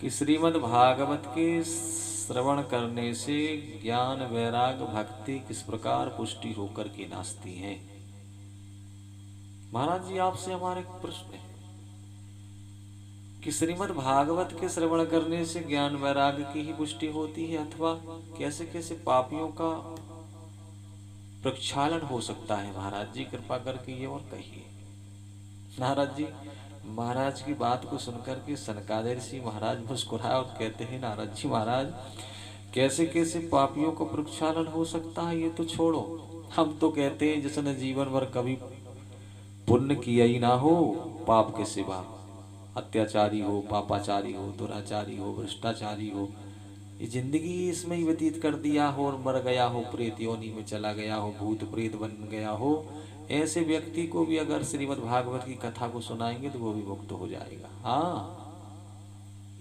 कि श्रीमद् भागवत के श्रवण करने से ज्ञान वैराग भक्ति किस प्रकार पुष्टि होकर के नाचती है। महाराज जी आपसे हमारे एक प्रश्न है कि श्रीमद् भागवत के श्रवण करने से ज्ञान वैराग की ही पुष्टि होती है अथवा कैसे कैसे पापियों का प्रक्षालन हो सकता है। महाराज जी कृपा करके ये और कहिए। नारद जी महाराज की बात को सुनकर के सनकादिक ऋषि महाराज मुस्कुराए और कहते हैं, नारद जी महाराज कैसे कैसे पापियों का प्रक्षालन हो सकता है ये तो छोड़ो, हम तो कहते हैं जिसने जीवन भर कभी पुण्य किया ही ना हो, पाप के सिवा अत्याचारी हो, पापाचारी हो, दुराचारी हो, भ्रष्टाचारी हो, ये जिंदगी इसमें ही व्यतीत कर दिया हो और मर गया हो, प्रेत योनि में चला गया हो, भूत प्रेत बन गया हो, ऐसे व्यक्ति को भी अगर श्रीमद् भागवत की कथा को सुनाएंगे तो वो भी मुक्त हो जाएगा। हाँ,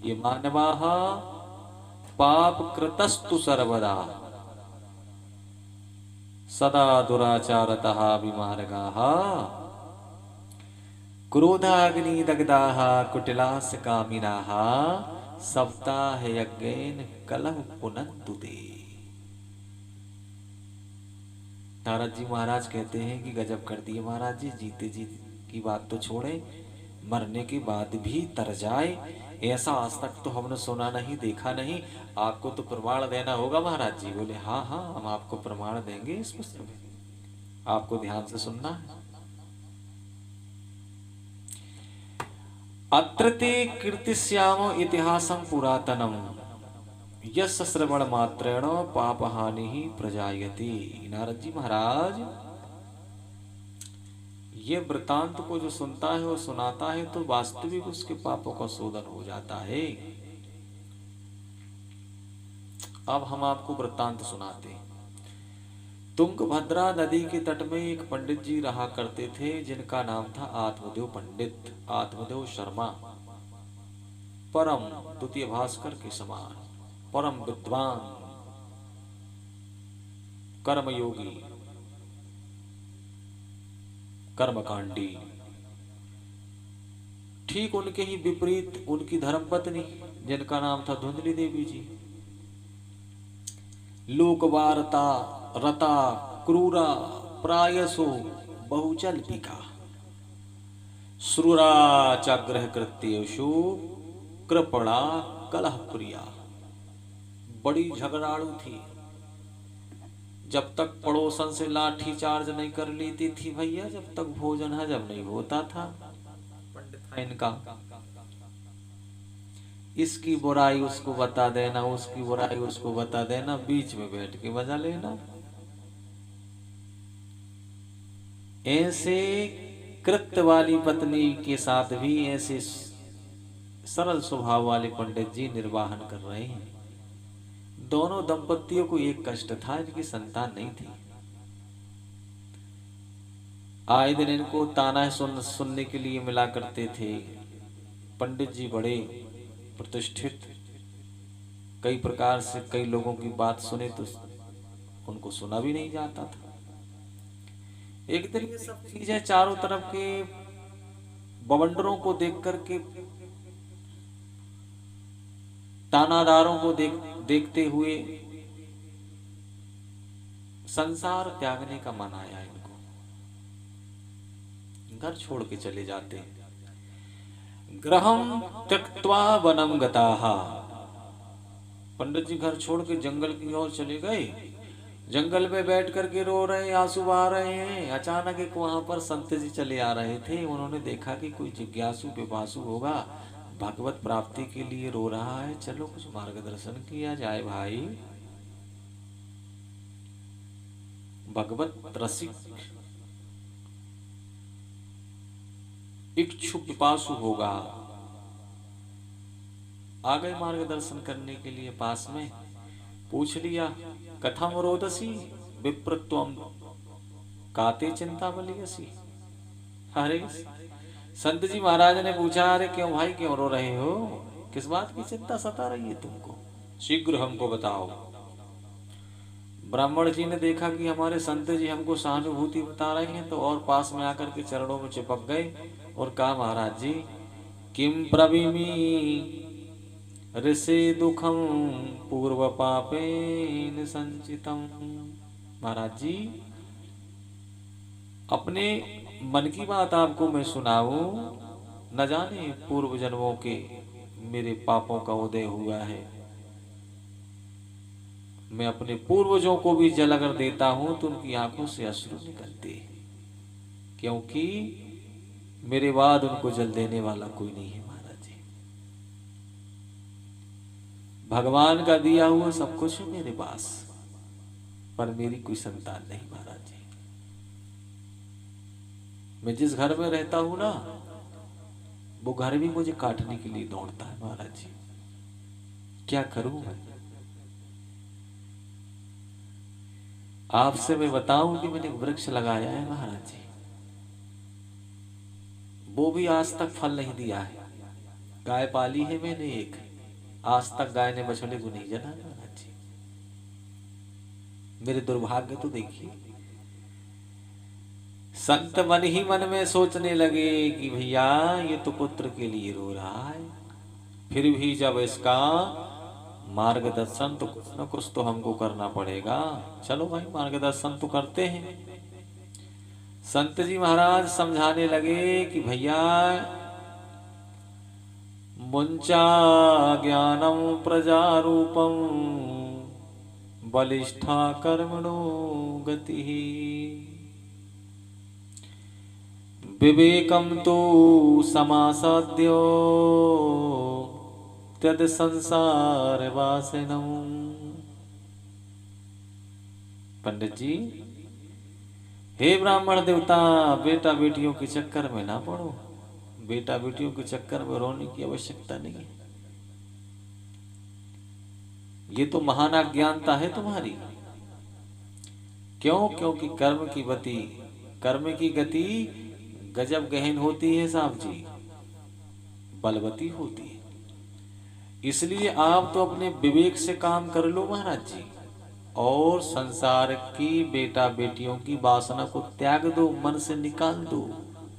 ये मानवाः पाप कृतस्तु सर्वदा सदा दुराचारतः विमार्गाः क्रोधाग्नि दग्धाः कुटिलास कामिनाः सप्ताह यज्ञेन कलह पुनन्तु ते। नारद जी महाराज कहते हैं कि गजब कर दिए महाराज जी, जीते जी की बात तो छोड़े, मरने के बाद भी तर जाए ऐसा आज तक तो हमने सुना नहीं, देखा नहीं, आपको तो प्रमाण देना होगा। महाराज जी बोले हाँ हाँ हम आपको प्रमाण देंगे, इस पुस्तक में आपको ध्यान से सुनना है। अत्र ते कीर्तिस्याम इतिहासं पुरातनम यस्य श्रवण मात्रेण पाप हानि ही प्रजायते। नारद जी महाराज ये वृतांत को जो सुनता है और सुनाता है तो वास्तविक उसके पापों का शोधन हो जाता है। अब हम आपको वृतांत सुनाते हैं। तुंगभद्रा नदी के तट में एक पंडित जी रहा करते थे जिनका नाम था आत्मदेव पंडित, आत्मदेव शर्मा, परम द्वितीय भास्कर के समान, परम विद्वान, कर्मयोगी, कर्मकांडी। ठीक उनके ही विपरीत उनकी धर्मपत्नी जिनका नाम था धुंधली देवी जी, लोकवार्ता रता क्रूरा प्रायसो बहुचल्पिका श्रूरा चाग्रह कृत्येषु कृपणा कलह प्रिया। बड़ी झगड़ालू थी, जब तक पड़ोसन से लाठी चार्ज नहीं कर लेती थी भैया, जब तक भोजन हजम नहीं होता था। पंडित था इनका, इसकी बुराई उसको बता देना, उसकी बुराई उसको बता देना, बीच में बैठ के मजा लेना। ऐसे कृत्य वाली पत्नी के साथ भी ऐसे सरल स्वभाव वाले पंडित जी निर्वाहन कर रहे हैं। दोनों दंपतियों को एक कष्ट था, इनकी संतान नहीं थी। आए दिन इनको ताना सुनने के लिए मिला करते थे। पंडित जी बड़े प्रतिष्ठित, कई प्रकार से कई लोगों की बात सुने तो उनको सुना भी नहीं जाता था। एक दिन ये सब चीजें चारों तरफ के बवंडरों को देख करके, तानादारों को देखते हुए संसार त्यागने का मन आया इनको। घर छोड़ के चले जाते हैं। ग्रहम त्यक्त्वा वनम गताः। पंडित जी घर छोड़ के जंगल की ओर चले गए। जंगल में बैठ करके रो रहे, आंसू बहा रहे हैं। अचानक एक वहां पर संत जी चले आ रहे थे। उन्होंने देखा कि कोई जिज्ञासु पिपासु होगा, भगवत प्राप्ति के लिए रो रहा है, चलो कुछ मार्गदर्शन किया जाए भाई। भगवत रसिक इच्छुक पिपासु होगा। आ गए मार्गदर्शन करने के लिए पास में। पूछ लिया, कथम रोदसी विप्रत्वम काते चिंता बलियसी। अरे संत जी महाराज ने पूछा, अरे क्यों भाई क्यों रो रहे हो, किस बात की चिंता सता रही है तुमको, शीघ्र हमको बताओ। ब्राह्मण जी ने देखा कि हमारे संत जी हमको सहानुभूति बता रहे हैं तो और पास में आकर के चरणों में चिपक गए और कहा, महाराज जी किम प्रवीमी ऋषि दुखम पूर्व पापेन संचितम। महाराज जी, अपने मन की बात आपको मैं सुनाऊं। न जाने पूर्व जन्मों के मेरे पापों का उदय हुआ है। मैं अपने पूर्वजों को भी जल अगर देता हूं तो उनकी आंखों से अश्रु निकलते हैं, क्योंकि मेरे बाद उनको जल देने वाला कोई नहीं है। महाराज जी, भगवान का दिया हुआ सब कुछ है मेरे पास, पर मेरी कोई संतान नहीं। महाराज जी, मैं जिस घर में रहता हूं ना, वो घर भी मुझे काटने के लिए दौड़ता है। महाराज जी, क्या करूं मैं? आपसे मैं बताऊं कि मैंने वृक्ष लगाया है महाराज जी, वो भी आज तक फल नहीं दिया है। गाय पाली है मैंने एक, आज तक गाय ने बछड़े को नहीं जना। महाराज जी, मेरे दुर्भाग्य तो देखिए। संत मन ही मन में सोचने लगे कि भैया ये तो पुत्र के लिए रो रहा है, फिर भी जब इसका मार्गदर्शन तो कुछ न कुछ तो हमको करना पड़ेगा। चलो भाई, मार्गदर्शन तो करते हैं। संत जी महाराज समझाने लगे कि भैया मुंचा ज्ञानम प्रजारूपम बलिष्ठा कर्मणो गति विवेकम तो समासाद्यो तद संसार वासनम। पंडित जी, हे ब्राह्मण देवता, बेटा बेटियों के चक्कर में ना पड़ो। बेटा बेटियों के चक्कर में रोने की आवश्यकता नहीं है। ये तो महान अज्ञानता है तुम्हारी। क्यों? क्योंकि कर्म की गति गजब गहन होती है साहब जी, बलवती होती है। इसलिए आप तो अपने विवेक से काम कर लो महाराज जी, और संसार की बेटा बेटियों की वासना को त्याग दो, मन से निकाल दो।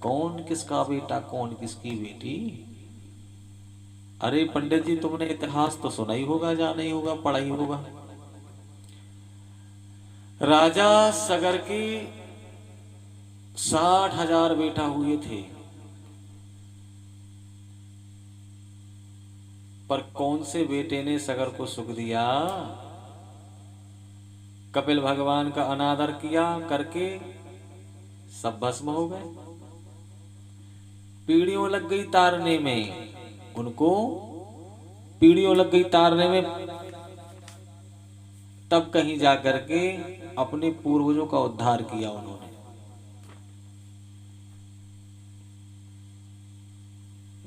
कौन किसका बेटा, कौन किसकी बेटी? अरे पंडित जी, तुमने इतिहास तो सुना ही होगा, जाना ही होगा, पढ़ा ही होगा। राजा सगर की 60,000 बेटा हुए थे, पर कौन से बेटे ने सगर को सुख दिया? कपिल भगवान का अनादर किया करके सब भस्म हो गए। पीढ़ियों लग गई तारने में, उनको पीढ़ियों लग गई तारने में, तब कहीं जाकर के अपने पूर्वजों का उद्धार किया उन्होंने।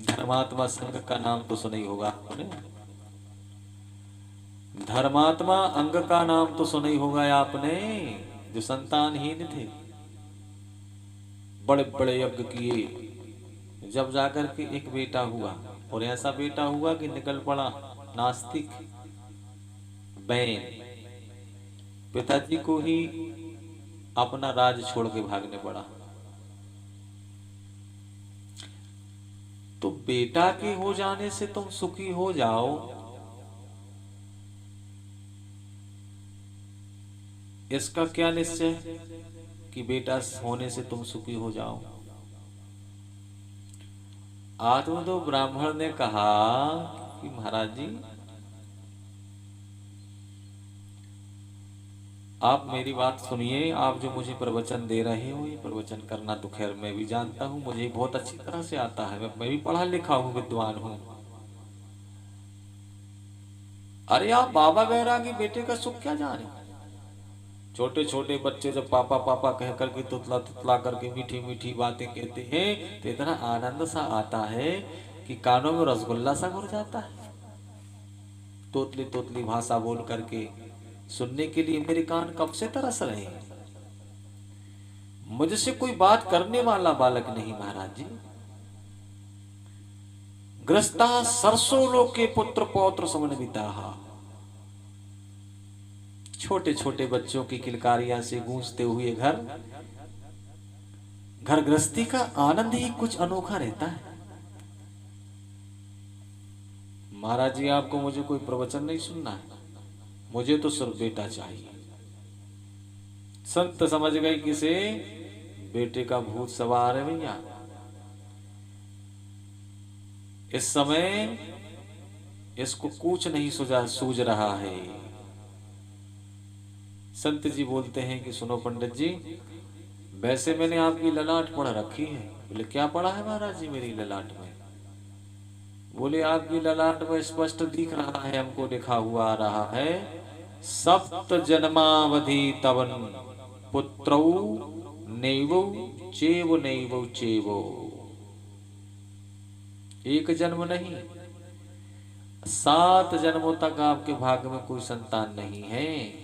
धर्मात्मा संघ का नाम तो सुना ही होगा आपने। धर्मात्मा अंग का नाम तो सुना ही होगा आपने, जो संतानहीन थे, बड़े बड़े यज्ञ किए, जब जाकर के एक बेटा हुआ, और ऐसा बेटा हुआ कि निकल पड़ा नास्तिक बैन। पिताजी को ही अपना राज छोड़ के भागने पड़ा। तो बेटा के हो जाने से तुम सुखी हो जाओ, इसका क्या निश्चय कि बेटा होने से तुम सुखी हो जाओ? आत्मदो ब्राह्मण ने कहा कि महाराज जी, आप मेरी बात सुनिए। आप जो मुझे प्रवचन दे रहे हो, ये प्रवचन करना तो खैर मैं भी जानता हूं, मुझे बहुत अच्छी तरह से आता है, मैं भी पढ़ा लिखा हूं, विद्वान हूं। अरे आप बाबा बैरागी बेटे का सुख क्या जाने? छोटे छोटे बच्चे जब पापा पापा कह करके तुतला तुतला करके मीठी मीठी बातें कहते हैं, तो इतना आनंद सा आता है कि कानों में रसगुल्ला सा घुर जाता है। तोतली तोतली भाषा बोल करके सुनने के लिए मेरे कान कब से तरस रहे हैं। मुझसे कोई बात करने वाला बालक नहीं महाराज जी। ग्रस्ता सरसों लोके पुत्र पौत्र समन्विता। छोटे छोटे बच्चों की किलकारियां से गूंजते हुए घर गृहस्थी का आनंद ही कुछ अनोखा रहता है। महाराज जी आपको मुझे कोई प्रवचन नहीं सुनना है, मुझे तो सिर्फ बेटा चाहिए। संत समझ गए किसे, बेटे का भूत सवार है भैया। इस समय इसको कुछ नहीं सूझ रहा है। संत जी बोलते हैं कि सुनो पंडित जी, वैसे मैंने आपकी ललाट पढ़ रखी है। बोले क्या पढ़ा है महाराज जी मेरी ललाट में? बोले आपकी ललाट में स्पष्ट दिख रहा है, हमको लिखा हुआ आ रहा है, सप्त जन्मावधि तवन पुत्रौ नैवौ नैवौ चेवो। एक जन्म नहीं, 7 जन्मों तक आपके भाग्य में कोई संतान नहीं है।